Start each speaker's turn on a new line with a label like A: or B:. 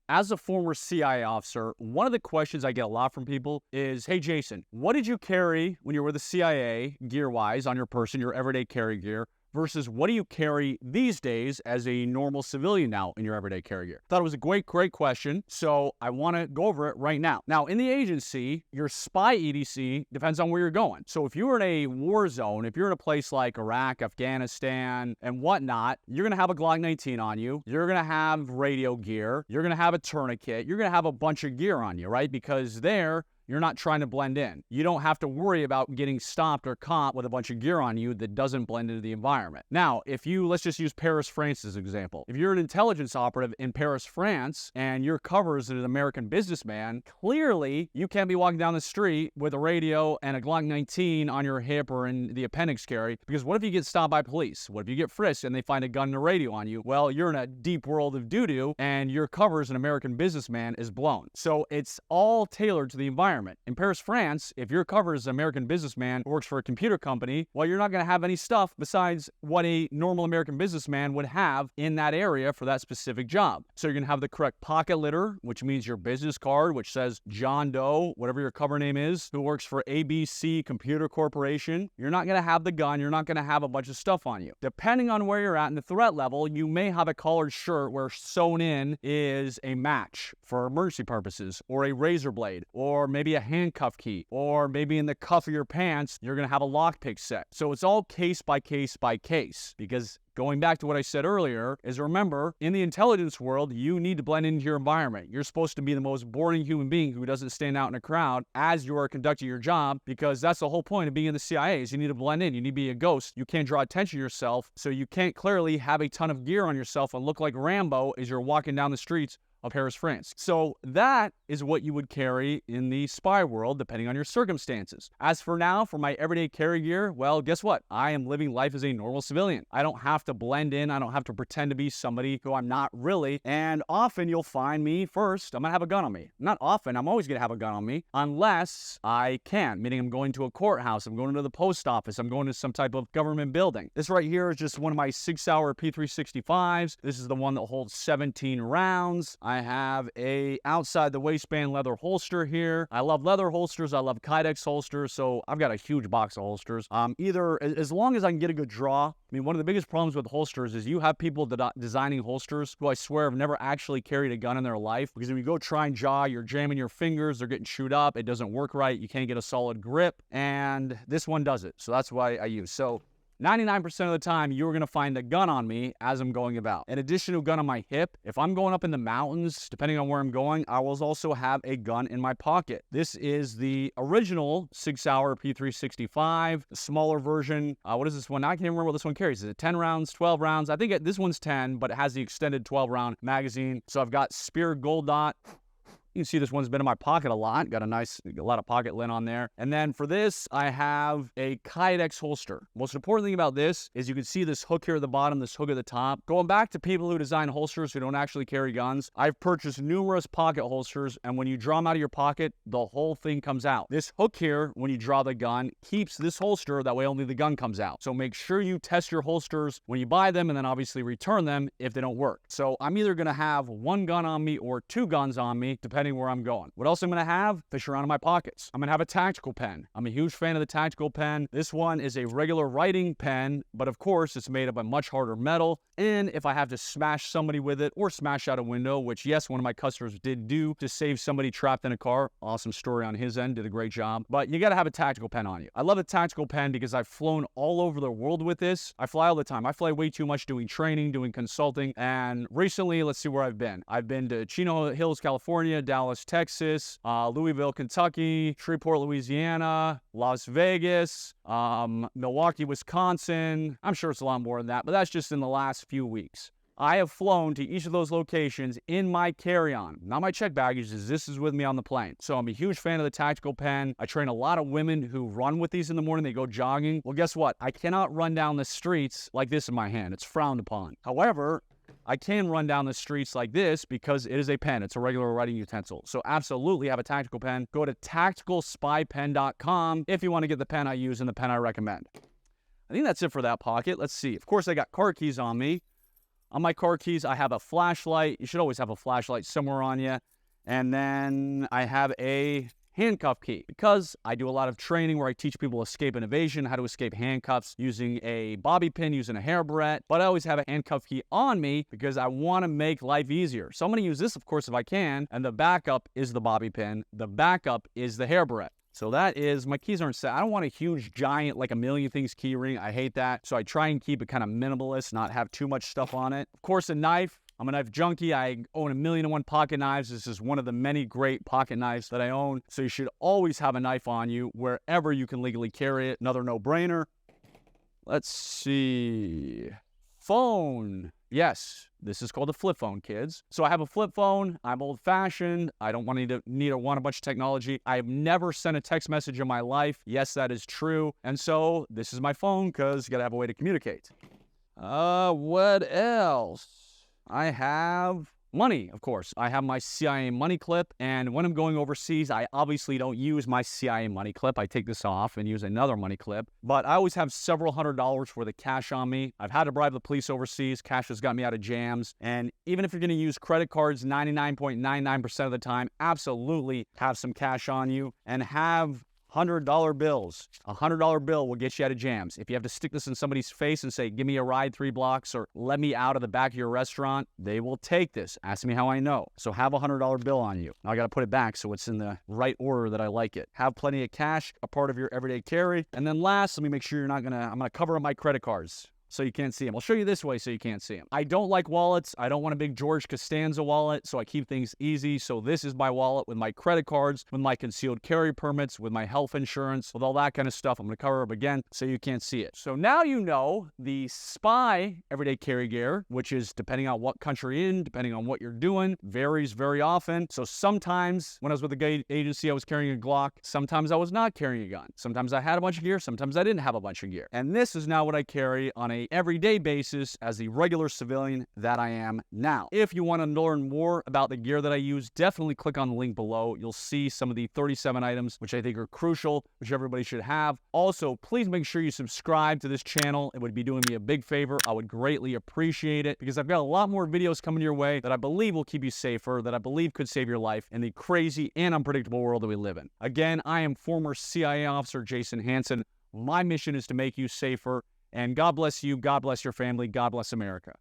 A: As a former CIA officer, one of the questions I get a lot from people is, hey, Jason, what did you carry when you were with the CIA, gear-wise, on your person, your everyday carry gear, versus what do you carry these days as a normal civilian now in your everyday carry gear? Thought it was a great question, so I want to go over it right now. Now, in the agency, your spy EDC depends on where you're going. So if you're in a war zone, if you're in a place like Iraq, Afghanistan, and whatnot, you're going to have a Glock 19 on you. You're going to have radio gear. You're going to have a tourniquet. You're going to have a bunch of gear on you, right? Because there, you're not trying to blend in. You don't have to worry about getting stopped or caught with a bunch of gear on you that doesn't blend into the environment. Now, let's just use Paris, France as an example. If you're an intelligence operative in Paris, France, and your cover is an American businessman, clearly you can't be walking down the street with a radio and a Glock 19 on your hip or in the appendix carry, because what if you get stopped by police? What if you get frisked and they find a gun and a radio on you? Well, you're in a deep world of doo-doo, and your cover as an American businessman is blown. So it's all tailored to the environment. In Paris, France, if your cover is an American businessman who works for a computer company, well, you're not going to have any stuff besides what a normal American businessman would have in that area for that specific job. So you're going to have the correct pocket litter, which means your business card, which says John Doe, whatever your cover name is, who works for ABC Computer Corporation. You're not going to have the gun. You're not going to have a bunch of stuff on you. Depending on where you're at in the threat level, you may have a collared shirt where sewn in is a match for emergency purposes, or a razor blade, or maybe a handcuff key, or maybe in the cuff of your pants, you're going to have a lockpick set. So it's all case by case by case, because going back to what I said earlier, is remember, in the intelligence world, you need to blend into your environment. You're supposed to be the most boring human being who doesn't stand out in a crowd as you are conducting your job, because that's the whole point of being in the CIA, is you need to blend in. You need to be a ghost. You can't draw attention to yourself, so you can't clearly have a ton of gear on yourself and look like Rambo as you're walking down the streets of Paris, France. So that is what you would carry in the spy world, depending on your circumstances. As for now, for my everyday carry gear, well, guess what? I am living life as a normal civilian. I don't have to blend in. I don't have to pretend to be somebody who I'm not really. And often you'll find me first, I'm gonna have a gun on me. Not often, I'm always gonna have a gun on me, unless I can, meaning I'm going to a courthouse, I'm going to the post office, I'm going to some type of government building. This right here is just one of my 6-hour P365s. This is the one that holds 17 rounds. I have a outside the waistband leather holster here. I love leather holsters. I love Kydex holsters. So I've got a huge box of holsters. Either as long as I can get a good draw. I mean, one of the biggest problems with holsters is you have people designing holsters who I swear have never actually carried a gun in their life, because when you go try and jaw, you're jamming your fingers, they're getting chewed up, it doesn't work right, you can't get a solid grip, and this one does it. So that's why I use. So 99% of the time, you're going to find a gun on me as I'm going about. In addition to a gun on my hip, if I'm going up in the mountains, depending on where I'm going, I will also have a gun in my pocket. This is the original 6-hour P365, the smaller version. What is this one? I can't remember what this one carries. Is it 10 rounds, 12 rounds? I think this one's 10, but it has the extended 12-round magazine. So I've got Spear Gold Dot. You can see this one's been in my pocket a lot. Got a lot of pocket lint on there. And then for this, I have a Kydex holster. Most important thing about this is you can see this hook here at the bottom, this hook at the top. Going back to people who design holsters who don't actually carry guns, I've purchased numerous pocket holsters, and when you draw them out of your pocket, the whole thing comes out. This hook here, when you draw the gun, keeps this holster, that way only the gun comes out. So make sure you test your holsters when you buy them, and then obviously return them if they don't work. So I'm either gonna have one gun on me or two guns on me, depending where I'm going. What else I'm going to have? Fish around in my pockets. I'm going to have a tactical pen. I'm a huge fan of the tactical pen. This one is a regular writing pen, but of course it's made of a much harder metal. And if I have to smash somebody with it or smash out a window, which yes, one of my customers did do to save somebody trapped in a car. Awesome story on his end, did a great job. But you got to have a tactical pen on you. I love a tactical pen because I've flown all over the world with this. I fly all the time. I fly way too much doing training, doing consulting. And recently, let's see where I've been. I've been to Chino Hills, California, Dallas, Texas, Louisville, Kentucky, Shreveport, Louisiana, Las Vegas, Milwaukee, Wisconsin. I'm sure it's a lot more than that, but that's just in the last few weeks. I have flown to each of those locations in my carry-on, not my check baggage, as this is with me on the plane. So I'm a huge fan of the tactical pen. I train a lot of women who run with these in the morning. They go jogging. Well, guess what? I cannot run down the streets like this in my hand. It's frowned upon. However, I can run down the streets like this because it is a pen. It's a regular writing utensil. So absolutely have a tactical pen. Go to tacticalspypen.com if you want to get the pen I use and the pen I recommend. I think that's it for that pocket. Let's see. Of course, I got car keys on me. On my car keys, I have a flashlight. You should always have a flashlight somewhere on you. And then I have a handcuff key because I do a lot of training where I teach people escape and evasion, how to escape handcuffs using a bobby pin, using a hair barrette. But I always have a handcuff key on me because I want to make life easier. So I'm going to use this, of course, if I can. And the backup is the bobby pin. The backup is the hair barrette. So that is, my keys aren't set. I don't want a huge, giant, like a million things key ring. I hate that. So I try and keep it kind of minimalist, not have too much stuff on it. Of course, a knife. I'm a knife junkie. I own 1,000,001 pocket knives. This is one of the many great pocket knives that I own. So you should always have a knife on you wherever you can legally carry it. Another no-brainer. Let's see. Phone. Yes, this is called a flip phone, kids. So I have a flip phone. I'm old-fashioned. I don't want to need or want a bunch of technology. I have never sent a text message in my life. Yes, that is true. And so this is my phone because you got to have a way to communicate. What else? I have money, of course. I have my CIA money clip, and when I'm going overseas, I obviously don't use my CIA money clip. I take this off and use another money clip, but I always have several $100s worth of cash on me. I've had to bribe the police overseas. Cash has got me out of jams, and even if you're going to use credit cards 99.99% of the time, absolutely have some cash on you and have $100 bills. A $100 bill will get you out of jams. If you have to stick this in somebody's face and say, give me a ride 3 blocks or let me out of the back of your restaurant, they will take this. Ask me how I know. So have a $100 bill on you. Now I got to put it back so it's in the right order that I like it. Have plenty of cash, a part of your everyday carry. And then last, let me make sure I'm going to cover up my credit cards so you can't see them. I'll show you this way so you can't see them. I don't like wallets. I don't want a big George Costanza wallet, so I keep things easy. So this is my wallet with my credit cards, with my concealed carry permits, with my health insurance, with all that kind of stuff. I'm going to cover up again so you can't see it. So now you know the SPY everyday carry gear, which is depending on what country you're in, depending on what you're doing, varies very often. So sometimes when I was with the agency, I was carrying a Glock. Sometimes I was not carrying a gun. Sometimes I had a bunch of gear. Sometimes I didn't have a bunch of gear. And this is now what I carry on a everyday basis as the regular civilian that I am now. If you want to learn more about the gear that I use, definitely click on the link below. You'll see some of the 37 items, which I think are crucial, which everybody should have. Also, please make sure you subscribe to this channel. It would be doing me a big favor. I would greatly appreciate it because I've got a lot more videos coming your way that I believe will keep you safer, that I believe could save your life in the crazy and unpredictable world that we live in. Again, I am former CIA officer Jason Hanson. My mission is to make you safer. And God bless you, God bless your family, God bless America.